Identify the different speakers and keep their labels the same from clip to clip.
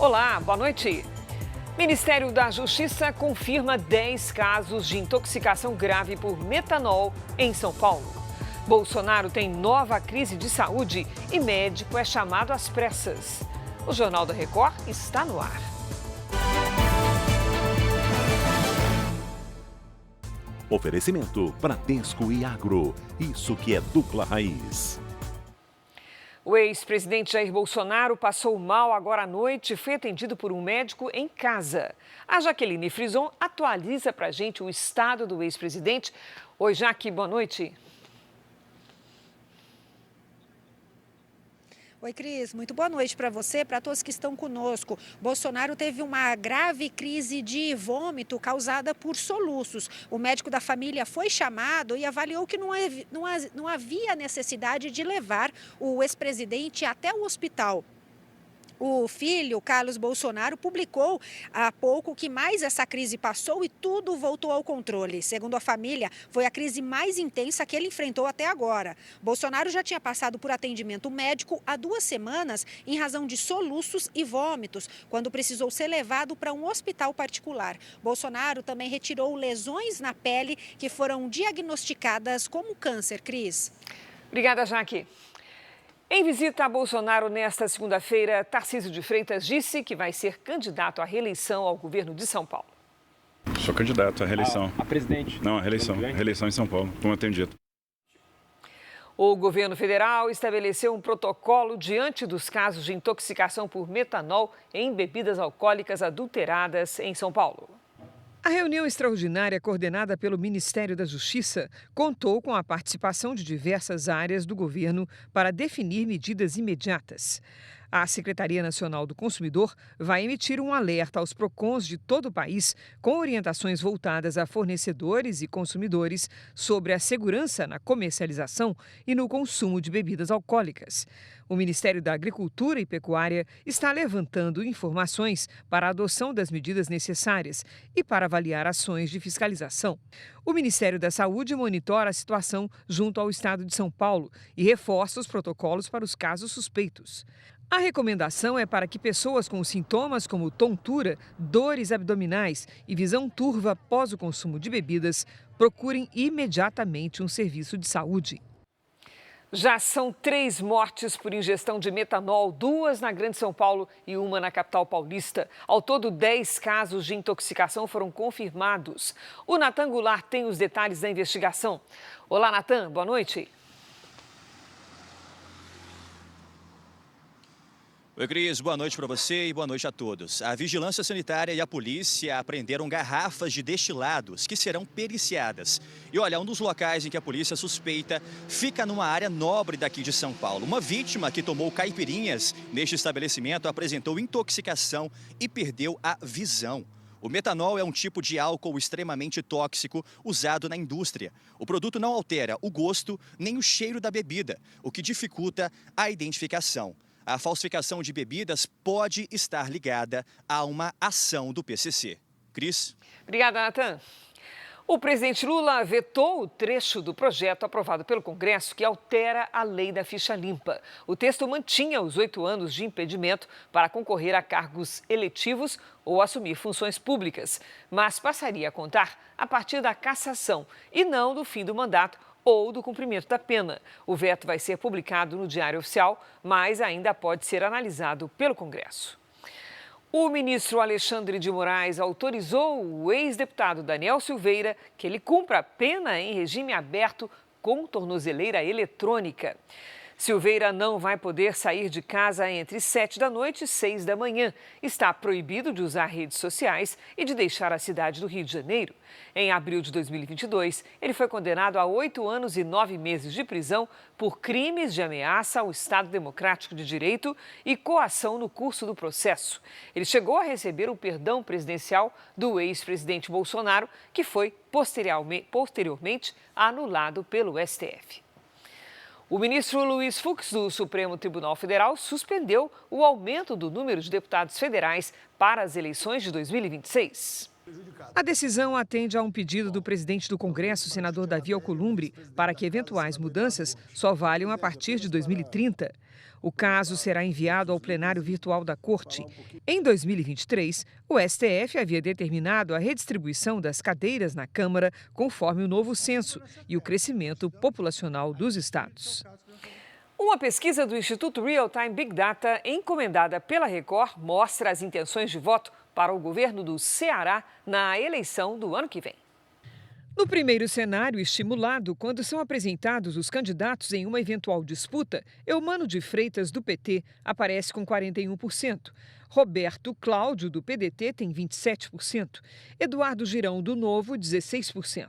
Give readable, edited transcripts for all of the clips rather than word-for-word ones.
Speaker 1: Olá, boa noite. Ministério da Justiça confirma 10 casos de intoxicação grave por metanol em São Paulo. Bolsonaro tem nova crise de saúde e médico é chamado às pressas. O Jornal da Record está no ar.
Speaker 2: Oferecimento Bradesco e Agro. Isso que é dupla raiz.
Speaker 1: O ex-presidente Jair Bolsonaro passou mal agora à noite e foi atendido por um médico em casa. A Jaqueline Frison atualiza para a gente o estado do ex-presidente. Oi, Jaque, boa noite.
Speaker 3: Oi, Cris. Muito boa noite para você, para todos que estão conosco. Bolsonaro teve uma grave crise de vômito causada por soluços. O médico da família foi chamado e avaliou que não havia necessidade de levar o ex-presidente até o hospital. O filho, Carlos Bolsonaro, publicou há pouco que mais essa crise passou e tudo voltou ao controle. Segundo a família, foi a crise mais intensa que ele enfrentou até agora. Bolsonaro já tinha passado por atendimento médico há 2 semanas em razão de soluços e vômitos, quando precisou ser levado para um hospital particular. Bolsonaro também retirou lesões na pele que foram diagnosticadas como câncer, Cris.
Speaker 1: Obrigada, Jaque. Em visita a Bolsonaro nesta segunda-feira, Tarcísio de Freitas disse que vai ser candidato à reeleição ao governo de São Paulo.
Speaker 4: Sou candidato à reeleição.
Speaker 5: A presidente?
Speaker 4: Não, a reeleição. Reeleição em São Paulo, como eu tenho dito.
Speaker 1: O governo federal estabeleceu um protocolo diante dos casos de intoxicação por metanol em bebidas alcoólicas adulteradas em São Paulo. A reunião extraordinária coordenada pelo Ministério da Justiça contou com a participação de diversas áreas do governo para definir medidas imediatas. A Secretaria Nacional do Consumidor vai emitir um alerta aos PROCONs de todo o país com orientações voltadas a fornecedores e consumidores sobre a segurança na comercialização e no consumo de bebidas alcoólicas. O Ministério da Agricultura e Pecuária está levantando informações para a adoção das medidas necessárias e para avaliar ações de fiscalização. O Ministério da Saúde monitora a situação junto ao Estado de São Paulo e reforça os protocolos para os casos suspeitos. A recomendação é para que pessoas com sintomas como tontura, dores abdominais e visão turva após o consumo de bebidas procurem imediatamente um serviço de saúde. Já são 3 mortes por ingestão de metanol, 2 na Grande São Paulo e 1 na capital paulista. Ao todo, 10 casos de intoxicação foram confirmados. O Natan Goulart tem os detalhes da investigação. Olá, Natan, boa noite.
Speaker 6: Oi, Cris, boa noite para você e boa noite a todos. A Vigilância Sanitária e a polícia apreenderam garrafas de destilados que serão periciadas. E olha, um dos locais em que a polícia suspeita fica numa área nobre daqui de São Paulo. Uma vítima que tomou caipirinhas neste estabelecimento apresentou intoxicação e perdeu a visão. O metanol é um tipo de álcool extremamente tóxico usado na indústria. O produto não altera o gosto nem o cheiro da bebida, o que dificulta a identificação. A falsificação de bebidas pode estar ligada a uma ação do PCC. Cris?
Speaker 1: Obrigada, Natan. O presidente Lula vetou o trecho do projeto aprovado pelo Congresso que altera a lei da ficha limpa. O texto mantinha os 8 anos de impedimento para concorrer a cargos eletivos ou assumir funções públicas, mas passaria a contar a partir da cassação e não do fim do mandato ou do cumprimento da pena. O veto vai ser publicado no Diário Oficial, mas ainda pode ser analisado pelo Congresso. O ministro Alexandre de Moraes autorizou o ex-deputado Daniel Silveira que ele cumpra a pena em regime aberto com tornozeleira eletrônica. Silveira não vai poder sair de casa entre 7 da noite e 6 da manhã. Está proibido de usar redes sociais e de deixar a cidade do Rio de Janeiro. Em abril de 2022, ele foi condenado a 8 anos e 9 meses de prisão por crimes de ameaça ao Estado Democrático de Direito e coação no curso do processo. Ele chegou a receber o perdão presidencial do ex-presidente Bolsonaro, que foi posteriormente anulado pelo STF. O ministro Luiz Fux, do Supremo Tribunal Federal, suspendeu o aumento do número de deputados federais para as eleições de 2026. A decisão atende a um pedido do presidente do Congresso, senador Davi Alcolumbre, para que eventuais mudanças só valham a partir de 2030. O caso será enviado ao plenário virtual da Corte. Em 2023, o STF havia determinado a redistribuição das cadeiras na Câmara conforme o novo censo e o crescimento populacional dos estados. Uma pesquisa do Instituto Real Time Big Data, encomendada pela Record, mostra as intenções de voto para o governo do Ceará na eleição do ano que vem. No primeiro cenário estimulado, quando são apresentados os candidatos em uma eventual disputa, Eumano de Freitas, do PT, aparece com 41%. Roberto Cláudio, do PDT, tem 27%. Eduardo Girão, do Novo, 16%.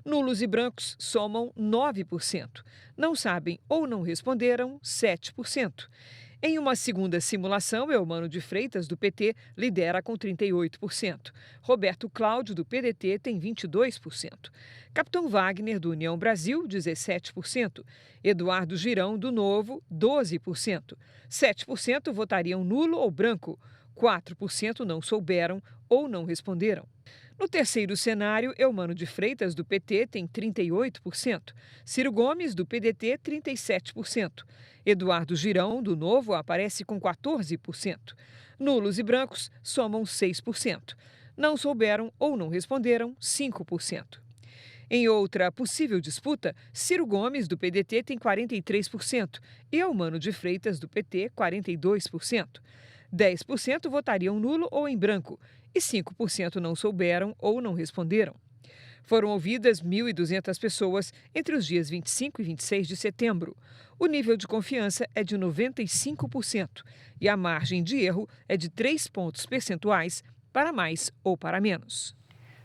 Speaker 1: Nulos e brancos somam 9%. Não sabem ou não responderam, 7%. Em uma segunda simulação, Eumano de Freitas, do PT, lidera com 38%. Roberto Cláudio, do PDT, tem 22%. Capitão Wagner, do União Brasil, 17%. Eduardo Girão, do Novo, 12%. 7% votariam nulo ou branco. 4% não souberam ou não responderam. No terceiro cenário, Eumano de Freitas, do PT, tem 38%. Ciro Gomes, do PDT, 37%. Eduardo Girão, do Novo, aparece com 14%. Nulos e brancos somam 6%. Não souberam ou não responderam, 5%. Em outra possível disputa, Ciro Gomes, do PDT, tem 43% e Eumano de Freitas, do PT, 42%. 10% votariam nulo ou em branco e 5% não souberam ou não responderam. Foram ouvidas 1.200 pessoas entre os dias 25 e 26 de setembro. O nível de confiança é de 95% e a margem de erro é de 3 pontos percentuais para mais ou para menos.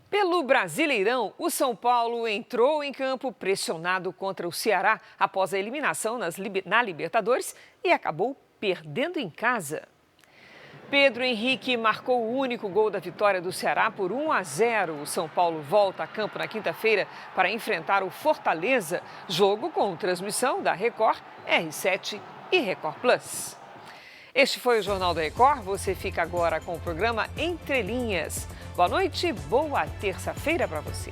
Speaker 1: Pelo Brasileirão, o São Paulo entrou em campo pressionado contra o Ceará após a eliminação na Libertadores e acabou perdendo em casa. Pedro Henrique marcou o único gol da vitória do Ceará por 1-0. O São Paulo volta a campo na quinta-feira para enfrentar o Fortaleza, jogo com transmissão da Record, R7 e Record Plus. Este foi o Jornal da Record. Você fica agora com o programa Entre Linhas. Boa noite, boa terça-feira para você.